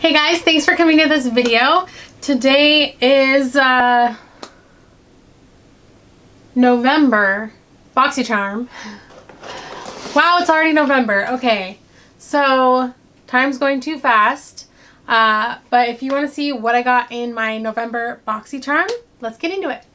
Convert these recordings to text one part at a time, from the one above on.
Hey guys, thanks for coming to this video. Today is November. BOXYCHARM. Wow, it's already November. Okay, so time's going too fast. But if you want to see what I got in my November BOXYCHARM, let's get into it.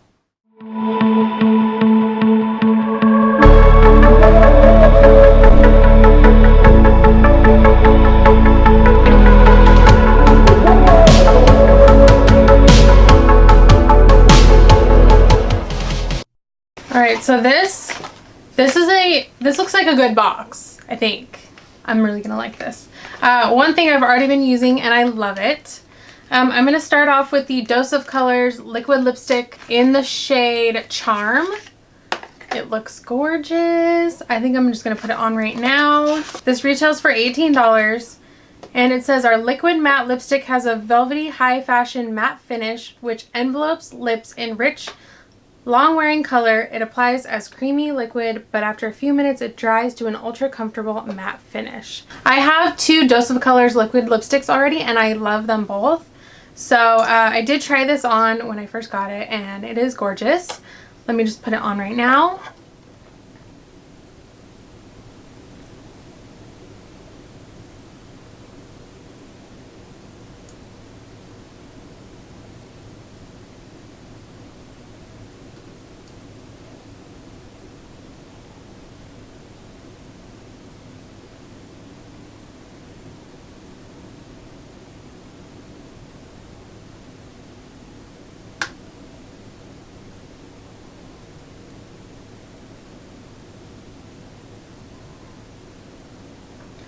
Alright, so this looks like a good box, I think. I'm really gonna like this. One thing I've already been using and I love it. I'm gonna start off with the Dose of Colors liquid lipstick in the shade Charm. It looks gorgeous. I think I'm just gonna put it on right now. This retails for $18 and it says our liquid matte lipstick has a velvety high fashion matte finish which envelopes lips in rich long-wearing color. It applies as creamy liquid, but after a few minutes it dries to an ultra comfortable matte finish. I have two Dose of Colors liquid lipsticks already and I love them both. So I did try this on when I first got it and it is gorgeous. Let me just put it on right now.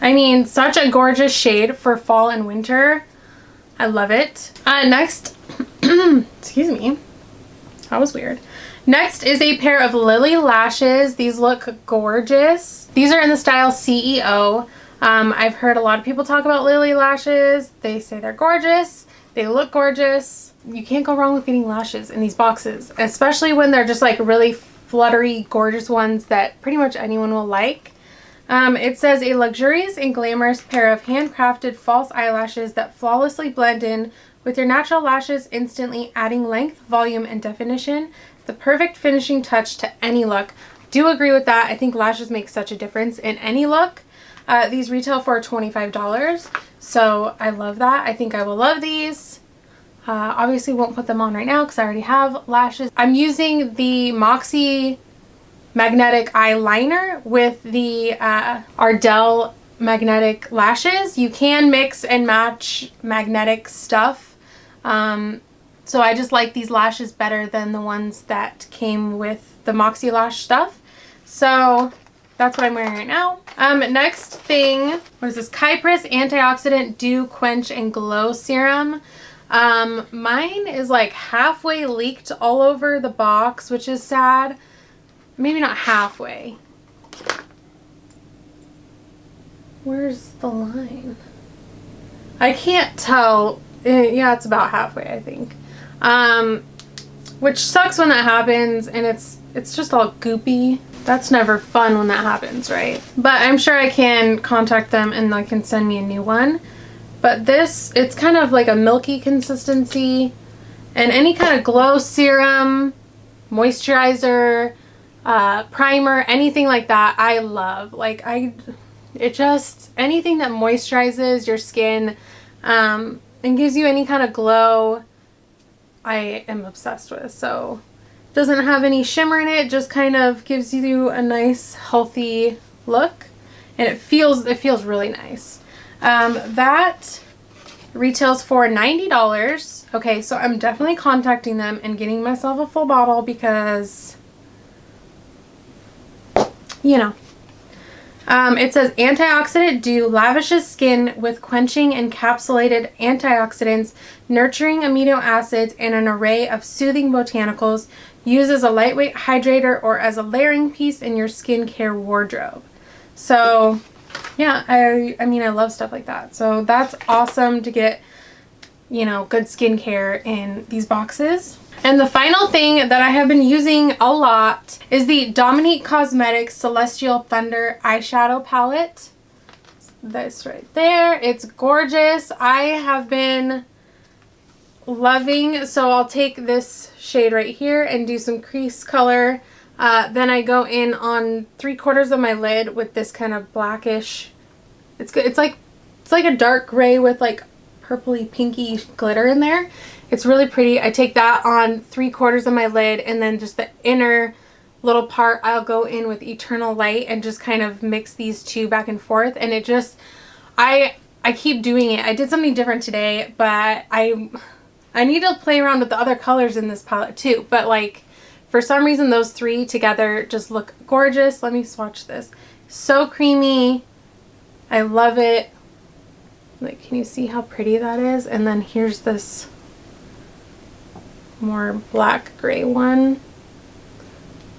I mean, such a gorgeous shade for fall and winter. I love it. Next, excuse me, that was weird. Next is a pair of Lily lashes. These look gorgeous. These are in the style CEO. I've heard a lot of people talk about Lily lashes. They say they're gorgeous. They look gorgeous. You can't go wrong with getting lashes in these boxes, especially when they're just like really fluttery, gorgeous ones that pretty much anyone will like. It says a luxurious and glamorous pair of handcrafted false eyelashes that flawlessly blend in with your natural lashes, instantly adding length, volume, and definition. The perfect finishing touch to any look. Do agree with that. I think lashes make such a difference in any look. These retail for $25, so I love that. I think I will love these. Obviously won't put them on right now because I already have lashes. I'm using the Moxie magnetic eyeliner with the Ardell magnetic lashes. You can mix and match magnetic stuff. So I just like these lashes better than the ones that came with the Moxie lash stuff. So that's what I'm wearing right now. Next thing, what is this? Kypress Antioxidant Dew Quench and Glow Serum. Mine is like halfway leaked all over the box, which is sad. Maybe not halfway. Where's the line? I can't tell. Yeah, it's about halfway, I think. Which sucks when that happens and it's just all goopy. That's never fun when that happens, right? But I'm sure I can contact them and they can send me a new one. But this, it's kind of like a milky consistency. And any kind of glow serum, moisturizer, primer, anything like that, I love. Like it just, anything that moisturizes your skin and gives you any kind of glow, I am obsessed with. So it doesn't have any shimmer in it, just kind of gives you a nice healthy look and it feels really nice. That retails for $90. Okay, so I'm definitely contacting them and getting myself a full bottle because, you know. It says Antioxidant Dew lavishes skin with quenching encapsulated antioxidants, nurturing amino acids, and an array of soothing botanicals. Used as a lightweight hydrator or as a layering piece in your skincare wardrobe. So, yeah, I mean, I love stuff like that. So that's awesome to get, you know, good skincare in these boxes. And the final thing that I have been using a lot is the Dominique Cosmetics Celestial Thunder eyeshadow palette. this right there. It's gorgeous. I have been loving, so I'll take this shade right here and do some crease color. Then I go in on 3/4 of my lid with this kind of blackish. It's good. It's like a dark gray with like purpley pinky glitter in there. It's really pretty. I take that on 3/4 of my lid, and then just the inner little part I'll go in with Eternal Light and just kind of mix these two back and forth. And it just, I keep doing it. I did something different today, but I need to play around with the other colors in this palette too. But like, for some reason those three together just look gorgeous. Let me swatch this. So creamy. I love it. Like, can you see how pretty that is? And then here's this more black gray one.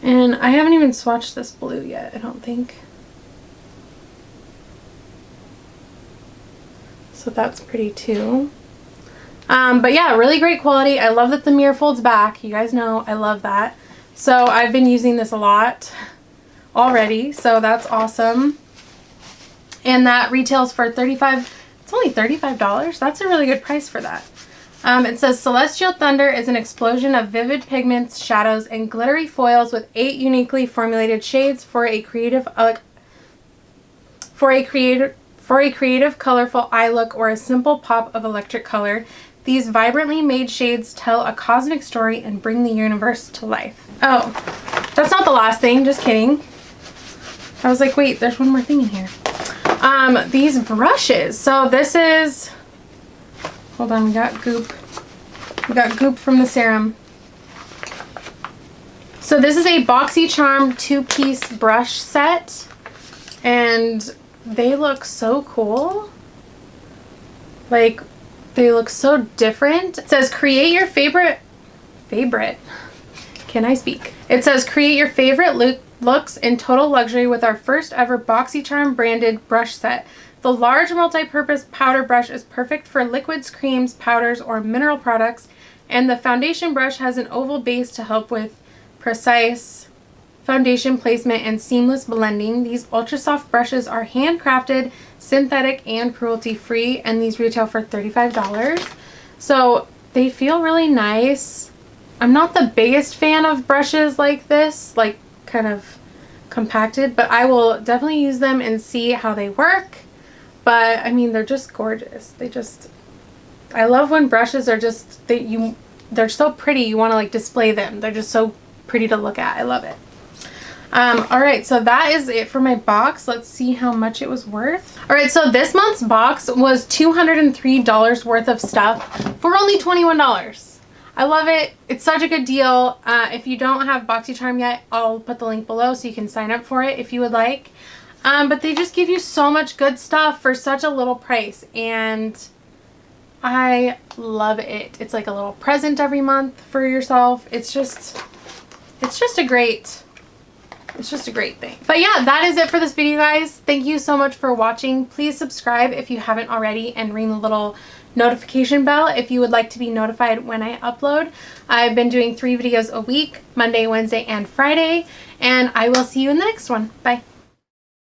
And I haven't even swatched this blue yet, I don't think. So that's pretty too. But yeah, really great quality. I love that the mirror folds back. You guys know I love that. So I've been using this a lot already, so that's awesome. And that retails for it's only $35. That's a really good price for that. It says Celestial Thunder is an explosion of vivid pigments, shadows, and glittery foils with 8 uniquely formulated shades for a creative, colorful eye look or a simple pop of electric color. These vibrantly made shades tell a cosmic story and bring the universe to life. Oh, that's not the last thing. Just kidding. I was like, wait, there's one more thing in here. These brushes. So this is, hold on, we got goop. We got goop from the serum. So this is a BOXYCHARM 2-piece brush set, and they look so cool. Like, they look so different. It says create your favorite. Can I speak? It says create your favorite looks in total luxury with our first ever BOXYCHARM branded brush set. The large multi-purpose powder brush is perfect for liquids, creams, powders, or mineral products, and the foundation brush has an oval base to help with precise foundation placement and seamless blending. These ultra soft brushes are handcrafted, synthetic, and cruelty-free, and these retail for $35. So they feel really nice. I'm not the biggest fan of brushes like this, like kind of compacted, but I will definitely use them and see how they work. But I mean, they're just gorgeous. I love when brushes are just, they're so pretty, you want to like display them. They're just so pretty to look at. I love it. Alright, so that is it for my box. Let's see how much it was worth. Alright, so this month's box was $203 worth of stuff for only $21. I love it. It's such a good deal. If you don't have BOXYCHARM yet, I'll put the link below so you can sign up for it if you would like. But they just give you so much good stuff for such a little price, and I love it. It's like a little present every month for yourself. It's just a great thing. But yeah, that is it for this video, guys. Thank you so much for watching. Please subscribe if you haven't already, and ring the little notification bell if you would like to be notified when I upload. I've been doing 3 videos a week, Monday, Wednesday, and Friday, and I will see you in the next one. Bye.